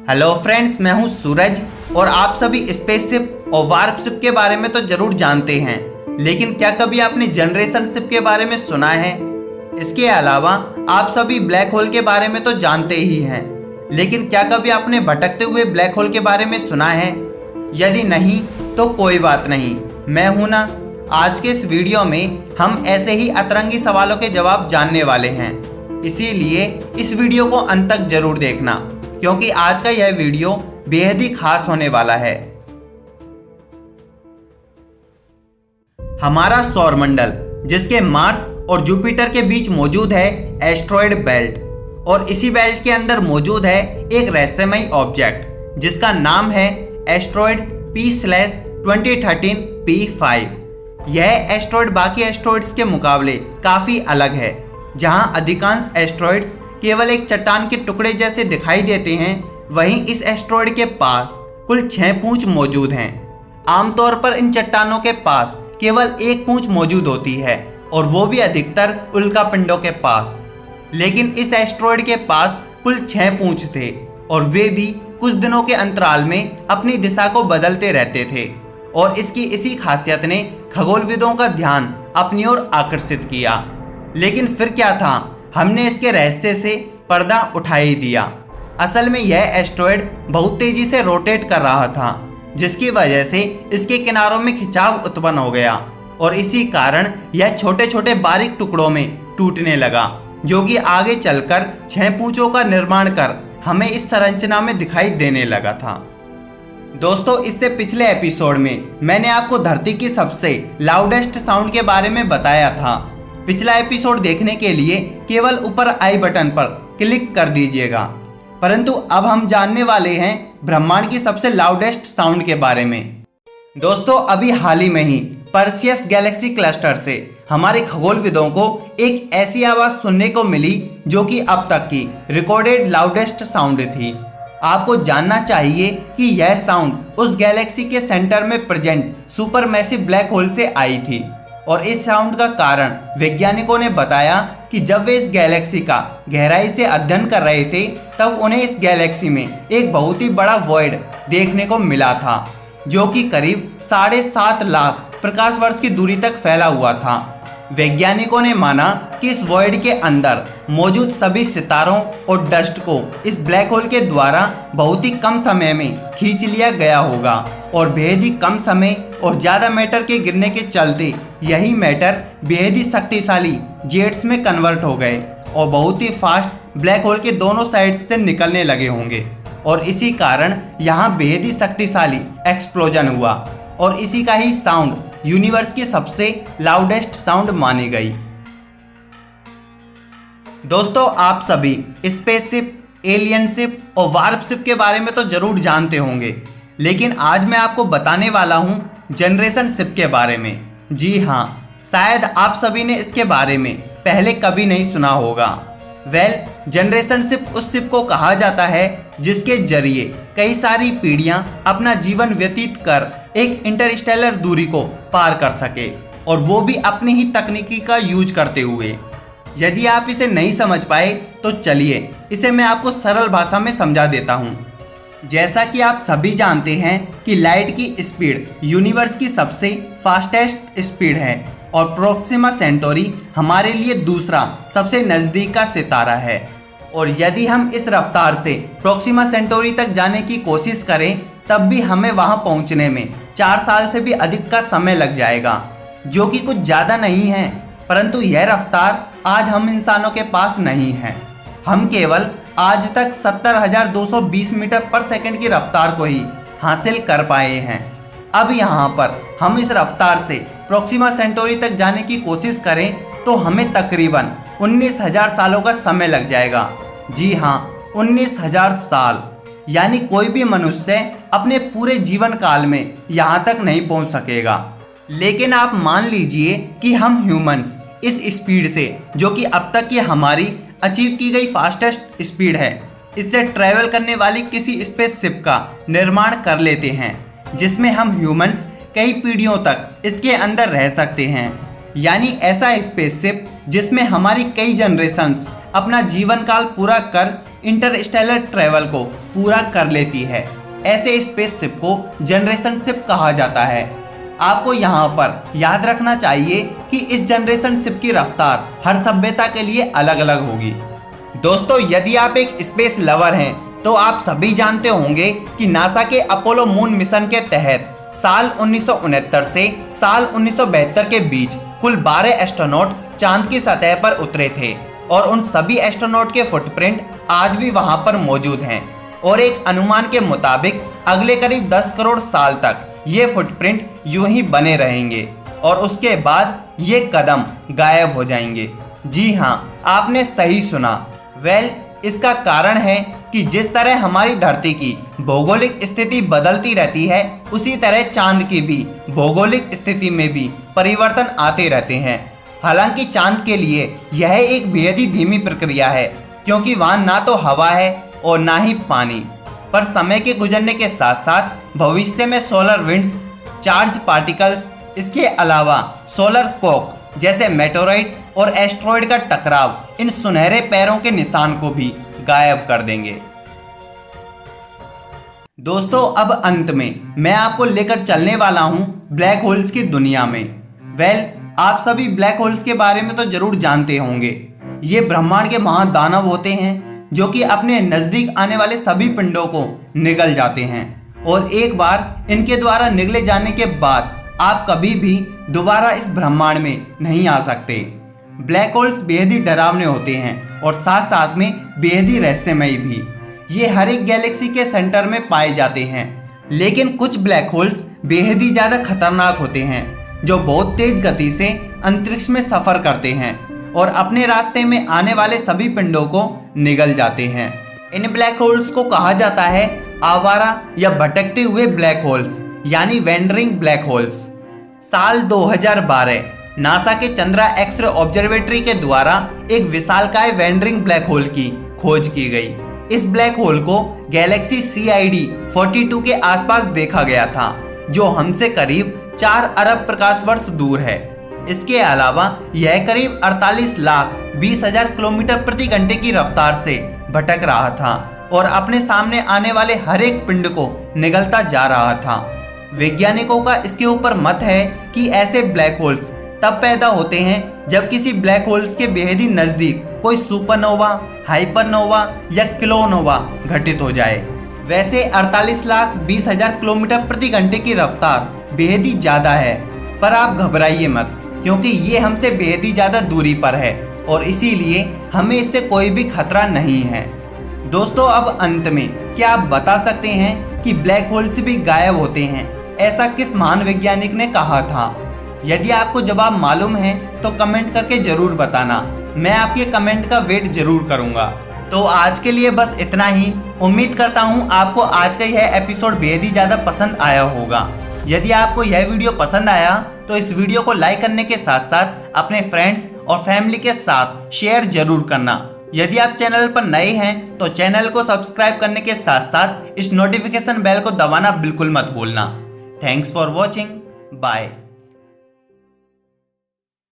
Hello friends, मैं हूं सूरज और आप सभी स्पेसशिप और वार्प शिप के बारे में तो जरूर जानते हैं, लेकिन क्या कभी आपने जनरेशन शिप के बारे में सुना है? इसके अलावा आप सभी ब्लैक होल के बारे में तो जानते ही हैं, लेकिन क्या कभी आपने भटकते हुए ब्लैक होल के बारे में सुना है? यदि नहीं तो कोई बात नहीं, मैं हूं ना। आज के इस वीडियो में हम ऐसे ही अतरंगी सवालों के जवाब जानने वाले हैं, इसीलिए इस वीडियो को अंत तक जरूर देखना, क्योंकि आज का यह वीडियो बेहद ही खास होने वाला है। हमारा सौरमंडल, जिसके मार्स और जुपिटर के बीच मौजूद है एस्ट्रॉयड बेल्ट, और इसी बेल्ट के अंदर मौजूद है एक रहस्यमयी ऑब्जेक्ट जिसका नाम है एस्ट्रॉयड P/2013 P5। यह एस्ट्रॉयड बाकी एस्ट्रॉयड्स के मुकाबले काफ़ी अलग है। जहां अधिकांश एस्ट्रॉयड्स केवल एक चट्टान के टुकड़े जैसे दिखाई देते हैं, वहीं इस एस्ट्रॉयड के पास कुल 6 पूंछ मौजूद हैं। आमतौर पर इन चट्टानों के पास केवल एक पूंछ मौजूद होती है, और वो भी अधिकतर उल्कापिंडों के पास। लेकिन इस एस्ट्रॉयड के पास कुल 6 पूंछ थे, और वे भी कुछ दिनों के अंतराल में अपनी दिशा को बदलते रहते थे, और इसकी इसी खासियत ने खगोलविदों का ध्यान अपनी ओर आकर्षित किया। लेकिन फिर क्या था, हमने इसके रहस्य से पर्दा उठा ही दिया। असल में यह एस्ट्रॉयड बहुत तेजी से रोटेट कर रहा था, जिसकी वजह से इसके किनारों में खिंचाव उत्पन्न हो गया, और इसी कारण यह छोटे छोटे बारीक टुकड़ों में टूटने लगा, जो कि आगे चलकर 6 पूंछों का निर्माण कर हमें इस संरचना में दिखाई देने लगा था। दोस्तों, इससे पिछले एपिसोड में मैंने आपको धरती की सबसे लाउडेस्ट साउंड के बारे में बताया था। पिछला एपिसोड देखने के लिए केवल ऊपर आई बटन पर क्लिक कर दीजिएगा। परंतु अब हम जानने वाले हैं ब्रह्मांड की सबसे लाउडेस्ट साउंड के बारे में। दोस्तों, अभी हाल ही में ही परसियस गैलेक्सी क्लस्टर से हमारे खगोलविदों को एक ऐसी आवाज़ सुनने को मिली जो कि अब तक की रिकॉर्डेड लाउडेस्ट साउंड थी। आपको जानना चाहिए कि यह साउंड उस गैलेक्सी के सेंटर में प्रेजेंट सुपरमैसिव ब्लैक होल से आई थी, और इस साउंड का कारण वैज्ञानिकों ने बताया कि जब वे इस गैलेक्सी का गहराई से अध्ययन कर रहे थे, तब उन्हें इस गैलेक्सी में एक बहुत ही बड़ा वॉइड देखने को मिला था, जो कि करीब 7.5 लाख प्रकाश वर्ष की दूरी तक फैला हुआ था। वैज्ञानिकों ने माना कि इस वॉइड के अंदर मौजूद सभी सितारों और डस्ट को इस ब्लैक होल के द्वारा बहुत ही कम समय में खींच लिया गया होगा, और बेहद ही कम समय और ज़्यादा मैटर के गिरने के चलते यही मैटर बेहद ही शक्तिशाली जेट्स में कन्वर्ट हो गए, और बहुत ही फास्ट ब्लैक होल के दोनों साइड्स से निकलने लगे होंगे, और इसी कारण यहाँ बेहद ही शक्तिशाली एक्सप्लोजन हुआ, और इसी का ही साउंड यूनिवर्स की सबसे लाउडेस्ट साउंड मानी गई। दोस्तों, आप सभी स्पेसशिप, एलियनशिप और वार्प शिप के बारे में तो जरूर जानते होंगे, लेकिन आज मैं आपको बताने वाला हूँ जनरेशन शिप के बारे में। जी हाँ, शायद आप सभी ने इसके बारे में पहले कभी नहीं सुना होगा। जनरेशन शिप उस शिप को कहा जाता है जिसके जरिए कई सारी पीढ़ियां अपना जीवन व्यतीत कर एक इंटरस्टेलर दूरी को पार कर सके, और वो भी अपनी ही तकनीकी का यूज करते हुए। यदि आप इसे नहीं समझ पाए तो चलिए इसे मैं आपको सरल भाषा में समझा देता हूँ। जैसा कि आप सभी जानते हैं कि लाइट की स्पीड यूनिवर्स की सबसे फास्टेस्ट स्पीड है, और प्रोक्सिमा सेंटोरी हमारे लिए दूसरा सबसे नज़दीक का सितारा है। और यदि हम इस रफ्तार से प्रोक्सिमा सेंटोरी तक जाने की कोशिश करें, तब भी हमें वहां पहुंचने में 4 साल से भी अधिक का समय लग जाएगा, जो कि कुछ ज़्यादा नहीं है। परंतु यह रफ्तार आज हम इंसानों के पास नहीं है। हम केवल आज तक 70,220 मीटर पर सेकंड की रफ्तार को ही हासिल कर पाए हैं। अब यहाँ पर हम इस रफ्तार से प्रोक्सिमा सेंटोरी तक जाने की कोशिश करें तो हमें तकरीबन 19,000 सालों का समय लग जाएगा। जी हाँ, 19,000 साल, यानी कोई भी मनुष्य अपने पूरे जीवन काल में यहाँ तक नहीं पहुँच सकेगा। लेकिन आप मान लीजिए कि हम ह्यूमंस इस स्पीड से, जो कि अब तक की हमारी अचीव की गई फास्टेस्ट स्पीड है, इससे ट्रैवल करने वाली किसी स्पेसशिप का निर्माण कर लेते हैं, जिसमें हम ह्यूमंस कई पीढ़ियों तक इसके अंदर रह सकते हैं। यानी ऐसा स्पेसशिप जिसमें हमारी कई जनरेशन्स अपना जीवन काल पूरा कर इंटरस्टेलर ट्रेवल को पूरा कर लेती है। ऐसे स्पेसशिप को जनरेशन शिप कहा जाता है। आपको यहाँ पर याद रखना चाहिए कि इस जनरेशन शिप की रफ्तार हर सभ्यता के लिए अलग अलग होगी। दोस्तों, यदि आप एक स्पेस लवर हैं तो आप सभी जानते होंगे कि नासा के अपोलो मून मिशन के तहत साल 1969 से साल 1972 के बीच कुल 12 एस्ट्रोनॉट चांद की सतह पर उतरे थे और उन सभी एस्ट्रोनॉट के फुटप्रिंट आज भी वहां पर मौजूद हैं और एक अनुमान के मुताबिक अगले करीब 10 करोड़ साल तक ये फुटप्रिंट यूं ही बने रहेंगे और उसके बाद ये कदम गायब हो जाएंगे। जी हाँ, आपने सही सुना। इसका कारण है कि जिस तरह हमारी धरती की भौगोलिक स्थिति बदलती रहती है, उसी तरह चांद की भी भौगोलिक स्थिति में भी परिवर्तन आते रहते हैं। हालांकि चांद के लिए यह एक बेहद ही धीमी प्रक्रिया है, क्योंकि वहाँ ना तो हवा है और ना ही पानी। पर समय के गुजरने के साथ साथ भविष्य में सोलर विंड्स, चार्ज पार्टिकल्स, इसके अलावा सोलर कोक जैसे मेटेओराइट और एस्ट्रॉयड का टकराव इन सुनहरे पैरों के निशान को भी गायब कर देंगे। दोस्तों, अब अंत में मैं आपको लेकर चलने वाला हूं ब्लैक होल्स की दुनिया में। आप सभी ब्लैक होल्स के बारे में तो जरूर जानते होंगे। ये ब्रह्मांड के महादानव होते हैं जो कि अपने नजदीक आने वाले सभी पिंडों को निगल जाते हैं और एक बार इनके द्वारा निगले जाने के बाद आप कभी भी दोबारा इस ब्रह्मांड में नहीं आ सकते। ब्लैक होल्स बेहद ही डरावने होते हैं और साथ साथ में बेहद ही रहस्यमयी भी। ये हर एक गैलेक्सी के सेंटर में पाए जाते हैं, लेकिन कुछ ब्लैक होल्स बेहद ही ज़्यादा खतरनाक होते हैं जो बहुत तेज गति से अंतरिक्ष में सफ़र करते हैं और अपने रास्ते में आने वाले सभी पिंडों को निगल जाते हैं। इन ब्लैक होल्स को कहा जाता है आवारा या भटकते हुए ब्लैक होल्स, यानी वेंडरिंग ब्लैक होल्स। साल 2012 नासा के चंद्रा एक्स-रे ऑब्जर्वेटरी के द्वारा एक विशालकाय वेंडरिंग ब्लैक होल की खोज की गई। इस ब्लैक होल को गैलेक्सी CID 42 के आसपास देखा गया था, जो हमसे करीब 4 अरब प्रकाश वर्ष दूर है। इसके अलावा यह करीब 48,20,000 किलोमीटर प्रति घंटे की रफ्तार से भटक रहा था और अपने सामने आने वाले हर एक पिंड को निगलता जा रहा था। वैज्ञानिकों का इसके ऊपर मत है कि ऐसे ब्लैक होल्स तब पैदा होते हैं जब किसी ब्लैक होल्स के बेहद ही नज़दीक कोई सुपरनोवा, हाइपरनोवा या किलोनोवा घटित हो जाए। वैसे 48,20,000 किलोमीटर प्रति घंटे की रफ्तार बेहद ही ज़्यादा है, पर आप घबराइए मत, क्योंकि ये हमसे बेहद ही ज़्यादा दूरी पर है और इसीलिए हमें इससे कोई भी खतरा नहीं है। दोस्तों, अब अंत में क्या आप बता सकते हैं कि ब्लैक होल्स भी गायब होते हैं? ऐसा किस महान वैज्ञानिक ने कहा था? यदि आपको जवाब मालूम है तो कमेंट करके ज़रूर बताना। मैं आपके कमेंट का वेट जरूर करूँगा। तो आज के लिए बस इतना ही। उम्मीद करता हूँ आपको आज का यह एपिसोड बेहद ही ज़्यादा पसंद आया होगा। यदि आपको यह वीडियो पसंद आया तो इस वीडियो को लाइक करने के साथ साथ अपने फ्रेंड्स और फैमिली के साथ शेयर जरूर करना। यदि आप चैनल पर नए हैं तो चैनल को सब्सक्राइब करने के साथ साथ इस नोटिफिकेशन बेल को दबाना बिल्कुल मत भूलना। Thanks for watching. बाय।